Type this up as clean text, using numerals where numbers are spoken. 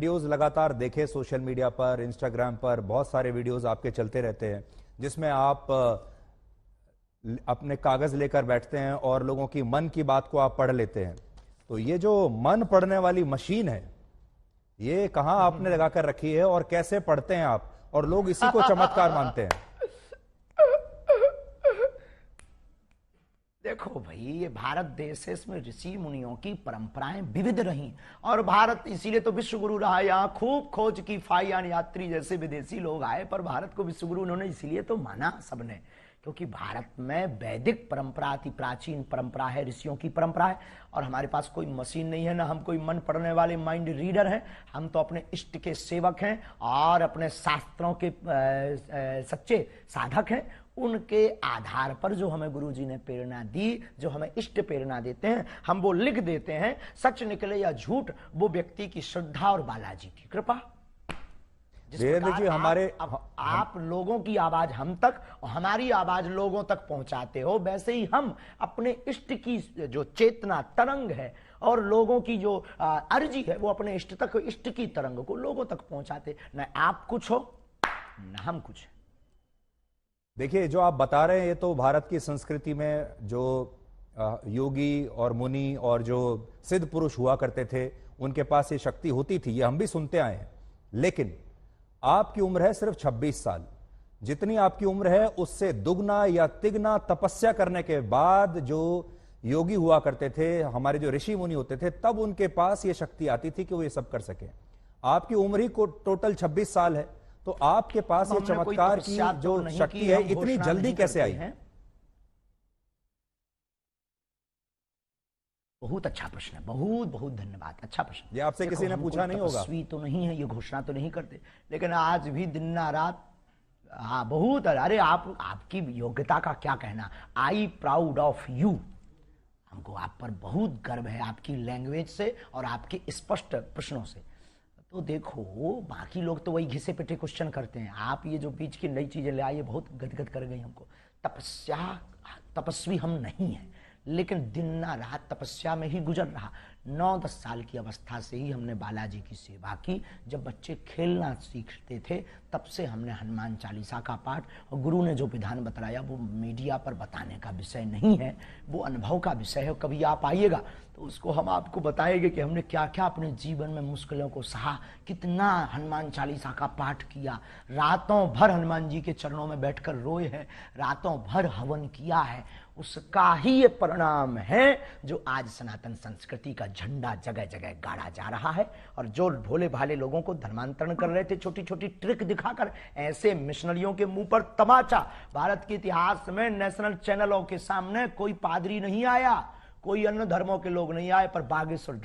Videos लगातार देखे social media पर, इंस्टाग्राम पर बहुत सारे वीडियोस आपके चलते रहते हैं जिसमें आप अपने कागज लेकर बैठते हैं और लोगों की मन की बात को आप पढ़ लेते हैं। तो ये जो मन पढ़ने वाली मशीन है, ये कहां आपने लगाकर रखी है और कैसे पढ़ते हैं आप, और लोग इसी को चमत्कार मानते हैं? देखो भाई, ये भारत देश है, इसमें ऋषि मुनियों की परंपराएं विविध रही और भारत इसीलिए तो विश्व गुरु रहा। यहाँ खूब खोज की फाइयान यात्री जैसे विदेशी लोग आए, पर भारत को विश्व गुरु उन्होंने इसीलिए तो माना सबने, क्योंकि भारत में वैदिक परंपरा अति प्राचीन परंपरा है, ऋषियों की परंपरा है। और हमारे पास कोई मशीन नहीं है, ना हम कोई मन पढ़ने वाले माइंड रीडर हैं। हम तो अपने इष्ट के सेवक हैं और अपने शास्त्रों के सच्चे साधक हैं। उनके आधार पर जो हमें गुरुजी ने प्रेरणा दी, जो हमें इष्ट प्रेरणा देते हैं, हम वो लिख देते हैं। सच निकले या झूठ, वो व्यक्ति की श्रद्धा और बालाजी की कृपा। जी, हमारे आप लोगों की आवाज हम तक और हमारी आवाज लोगों तक पहुंचाते हो, वैसे ही हम अपने इष्ट की जो चेतना तरंग है और लोगों की जो अर्जी है, वो अपने इष्ट तक, इष्ट की तरंग को लोगों तक पहुंचाते। न आप कुछ हो न हम कुछ। देखिए, जो आप बता रहे हैं ये तो भारत की संस्कृति में जो योगी और मुनि और जो सिद्ध पुरुष हुआ करते थे, उनके पास ये शक्ति होती थी, ये हम भी सुनते आए हैं। लेकिन आपकी उम्र है सिर्फ 26 साल। जितनी आपकी उम्र है उससे दुगना या तिगना तपस्या करने के बाद जो योगी हुआ करते थे, हमारे जो ऋषि मुनि होते थे, तब उनके पास ये शक्ति आती थी कि वो ये सब कर सके। आपकी उम्र ही को टोटल 26 साल है, तो आपके पास ये चमत्कार की जो शक्ति है इतनी जल्दी कैसे आई है? बहुत अच्छा प्रश्न है, बहुत बहुत धन्यवाद, अच्छा प्रश्न। ये आपसे किसी ने पूछा नहीं होगा। तपस्वी तो नहीं है, ये घोषणा तो नहीं करते, लेकिन आज भी दिन रात, हाँ बहुत। अरे आपकी योग्यता का क्या कहना। I proud of you. हमको आप पर बहुत गर्व है, आपकी लैंग्वेज से और आपके स्पष्ट प्रश्नों से। तो देखो, बाकी लोग तो वही घिसे पिटे क्वेश्चन करते हैं। आप ये जो बीच की नई चीजें ले आई, बहुत गदगद कर गई हमको। तपस्वी हम नहीं हैं, लेकिन दिन रात तपस्या में ही गुजर रहा। 9-10 साल की अवस्था से ही हमने बालाजी की सेवा की। जब बच्चे खेलना सीखते थे, तब से हमने हनुमान चालीसा का पाठ, और गुरु ने जो विधान बताया वो मीडिया पर बताने का विषय नहीं है, वो अनुभव का विषय है। कभी आप आइएगा तो उसको हम आपको बताएंगे कि हमने क्या क्या अपने जीवन में मुश्किलों को सहा, कितना हनुमान चालीसा का पाठ किया, रातों भर हनुमान जी के चरणों में बैठकर रोए हैं, रातों भर हवन किया है। उसका ही ये परिणाम है जो आज सनातन संस्कृति का झंडा जगह जगह गाड़ा जा रहा है। और जो भोले भाले लोगों को धर्मांतरण कर रहे थे छोटी छोटी ट्रिक दिखाकर, ऐसे मिशनरियों के मुंह पर तमाचा। भारत के इतिहास में नेशनल चैनलों के सामने कोई पादरी नहीं आया, कोई अन्य धर्मों के लोग नहीं आए, पर बागेश्वर